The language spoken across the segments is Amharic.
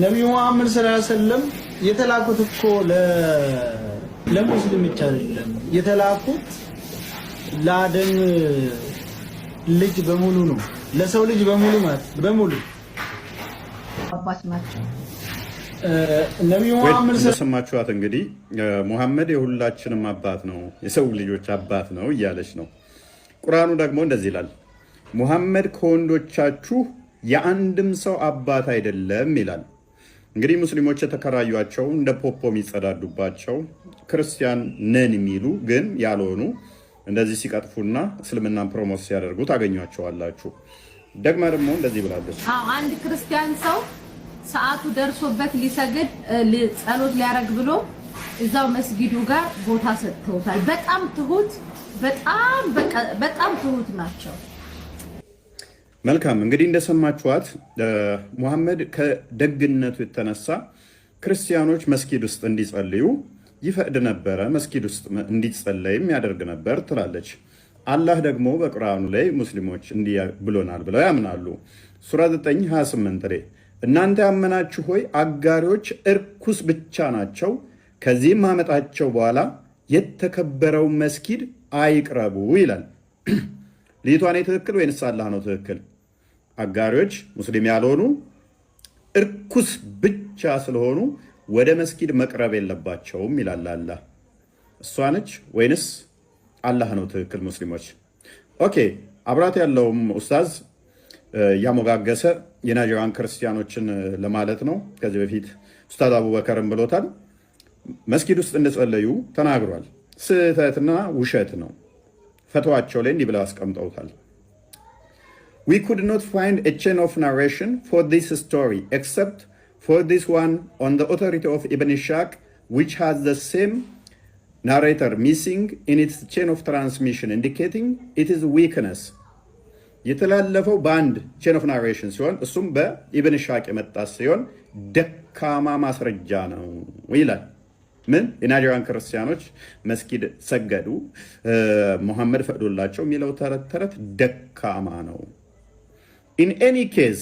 ነብዩ መሐመድ ሰለላሁ ዐለይሂ ወሰለም የተላኩት እኮ ለሙስሊም ብቻ አይደለም የተላኩት ለአደም ልጅ በሙሉ ነው። ለሰው ልጅ በሙሉ ማለት በሙሉ አባት ናቸው። ነብዩ መሐመድ ሰማችኋት እንግዲህ ሙሐመድ የሁላችንም አባት ነው፣ የሰው ልጆች አባት ነው እያለች ነው። ቁርአኑ ደግሞ እንደዚህ ይላል፣ ሙሐመድ ከወንዶቻችሁ የአንድም ሰው አባት አይደለም ይላል። እንግዲህ ሙስሊሞች የተከራዩቸው እንደ ፖፖ የሚጸዳዱባቸው ክርስቲያን ነን የሚሉ ግን ያልሆኑ እንደዚህ ሲቀጥፉና እስልምናን ፕሮሞት ሲያደርጉ ታገኟቸዋላችሁ። ደግማ ደግሞ እንደዚህ ብላለች፣ አንድ ክርስቲያን ሰው ሰዓቱ ደርሶበት ሊሰግድ ጸሎት ሊያረግ ብሎ እዛው መስጊዱ ጋር ቦታ ሰጥተውታል። በጣም ትሁት በጣም ትሁት ናቸው። መልካም እንግዲህ እንደሰማችኋት ሙሐመድ ከደግነቱ የተነሳ ክርስቲያኖች መስጊድ ውስጥ እንዲጸልዩ ይፈቅድ ነበረ፣ መስጊድ ውስጥ እንዲጸለይም ያደርግ ነበር ትላለች። አላህ ደግሞ በቁርአኑ ላይ ሙስሊሞች እንዲህ ብሎናል ብለው ያምናሉ። ሱራ 9:28 ላይ እናንተ ያመናችሁ ሆይ አጋሪዎች እርኩስ ብቻ ናቸው፣ ከዚህም ማመጣቸው በኋላ የተከበረው መስጊድ አይቅረቡ ይላል። ልጅቷ ነው ትክክል ወይንስ አላህ ነው ትክክል? አጋሪዎች ሙስሊም ያልሆኑ እርኩስ ብቻ ስለሆኑ ወደ መስጊድ መቅረብ የለባቸውም ይላል አላህ። እሷ ነች ወይንስ አላህ ነው ትክክል? ሙስሊሞች ኦኬ። አብራት ያለውም ኡስታዝ ያሞጋገሰ የናይጄሪያን ክርስቲያኖችን ለማለት ነው። ከዚህ በፊት ኡስታዝ አቡበከርም ብሎታል። መስጊድ ውስጥ እንደጸለዩ ተናግሯል። ስህተትና ውሸት ነው። ፈትዋቸው ላይ እንዲህ ብለው አስቀምጠውታል። We could not find a chain of narration for this story except for this one on the authority of Ibn Ishaq, which has the same narrator missing in its chain of transmission, indicating it is weakness. የተላለፈው በአንድ ቼን ኦፍ ናሬሽን ሲሆን እሱም በኢብን ኢሻቅ የመጣ ሲሆን ደካማ ማስረጃ ነው ይላል። ምን የናይጄሪያን ክርስቲያኖች መስጊድ ሰገዱ ሙሐመድ ፈቅዶላቸው የሚለው ተረት ደካማ ነው። In any case,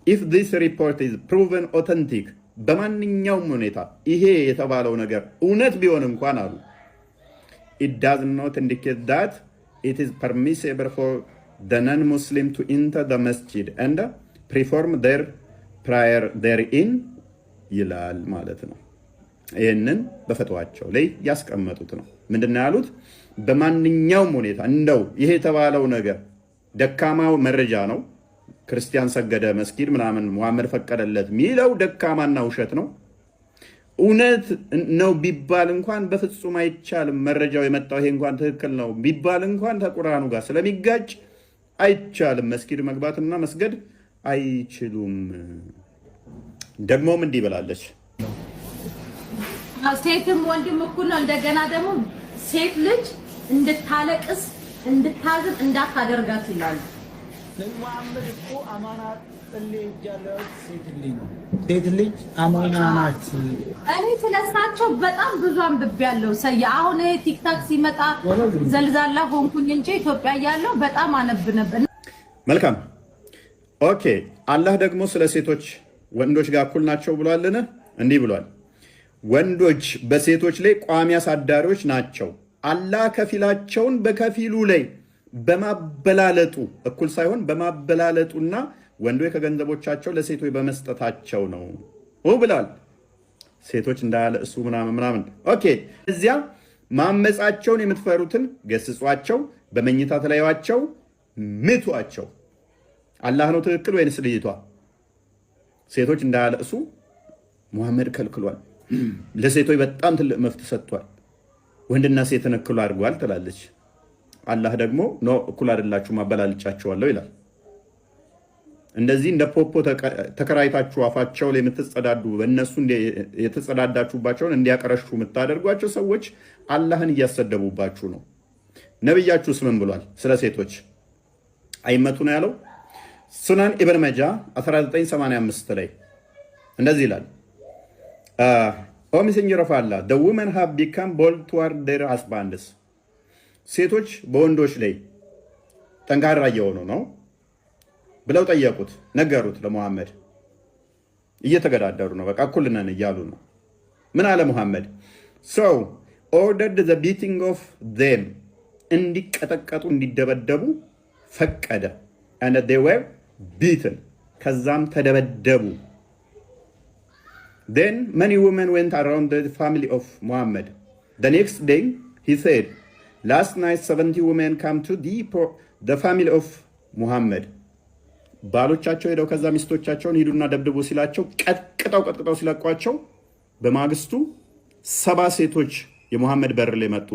if this report is proven authentic, በማንኛውም ሁኔታ ይሄ የተባለው ነገር እውነት ቢሆን እንኳን አሉ it does not indicate that it is permissible for the non-Muslim to enter the masjid and perform their prayer therein ይላል ማለት ነው። ይህንን በፈትዋቸው ላይ ያስቀመጡት ነው። ምንድን ነው ያሉት? በማንኛውም ሁኔታ እንደው ይሄ የተባለው ነገር ደካማው መረጃ ነው፣ ክርስቲያን ሰገደ መስጊድ ምናምን ሙሐመድ ፈቀደለት ሚለው ደካማና ውሸት ነው። እውነት ነው ቢባል እንኳን በፍጹም አይቻልም። መረጃው የመጣው ይሄ እንኳን ትክክል ነው ቢባል እንኳን ከቁርአኑ ጋር ስለሚጋጭ አይቻልም። መስጊድ መግባትና መስገድ አይችሉም። ደግሞም እንዲህ ብላለች፣ ሴትም ወንድም እኩል ነው። እንደገና ደግሞ ሴት ልጅ እንድታለቅስ እንድታዝን እንዳታደርጋት ይላሉ። ለሙሐመድ እኮ አማና ጥልጃለው ሴት ልጅ አማና ናት። እኔ ስለሳቸው በጣም ብዙ አንብቤያለሁ። አሁን ቲክታክ ሲመጣ ዘልዛላ ሆንኩኝ እንጂ ኢትዮጵያ ያለው በጣም አነብ ነበር። መልካም ኦኬ። አላህ ደግሞ ስለ ሴቶች ወንዶች ጋር እኩል ናቸው ብሏልን? እንዲህ ብሏል፣ ወንዶች በሴቶች ላይ ቋሚ አሳዳሪዎች ናቸው። አላህ ከፊላቸውን በከፊሉ ላይ በማበላለጡ እኩል ሳይሆን በማበላለጡና ወንዶች ከገንዘቦቻቸው ለሴቶች በመስጠታቸው ነው ብለዋል። ሴቶች እንዳያለቅሱ ምናምን። ኦኬ። እዚያ ማመፃቸውን የምትፈሩትን ገስጿቸው፣ በመኝታ ተለያዩዋቸው፣ ምቷቸው። አላህ ነው ትክክል ወይንስ ልጅቷ? ሴቶች እንዳያለቅሱ ሙሐመድ ከልክሏል። ለሴቶች በጣም ትልቅ መፍትሄ ሰጥቷል። ወንድና ሴትን እኩል አድርጓል ትላለች። አላህ ደግሞ ኖ እኩል አይደላችሁም አበላልጫቸዋለሁ ይላል። እንደዚህ እንደ ፖፖ ተከራይታችሁ አፋቸው ላይ የምትጸዳዱ በእነሱ የተጸዳዳችሁባቸውን እንዲያቀረሹ የምታደርጓቸው ሰዎች አላህን እያሰደቡባችሁ ነው። ነብያችሁስ ምን ብሏል ስለ ሴቶች? አይመቱ ነው ያለው። ሱናን ኢብን መጃ 1985 ላይ እንደዚህ ይላል፣ ኦ ሜሴንጀር ኦፍ አላህ the women have become bold toward their husbands። ሴቶች በወንዶች ላይ ጠንካራ እየሆኑ ነው ብለው ጠየቁት፣ ነገሩት ለሙሐመድ። እየተገዳደሩ ነው። በቃ እኩል ነን እያሉ ነው። ምን አለ ሙሐመድ? so ordered the beating of them እንዲቀጠቀጡ እንዲደበደቡ ፈቀደ። and they were beaten ከዛም ተደበደቡ። then many women went around the family of Muhammad. The next day he said, last night 70 women come to the family of Muhammad. ባሎቻቸው ሄደው ከዛ ሚስቶቻቸውን ሂዱና ደብድቡ ሲላቸው ቀጥቅጠው ሲለቋቸው በማግስቱ 70 ሴቶች የሙሐመድ በር ላይ መጡ።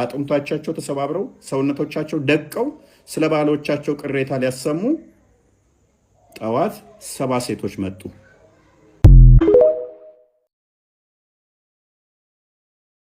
አጥንቶቻቸው ተሰባብረው ሰውነቶቻቸው ደቀው ስለ ባሎቻቸው ቅሬታ ሊያሰሙ ጠዋት 70 ሴቶች መጡ።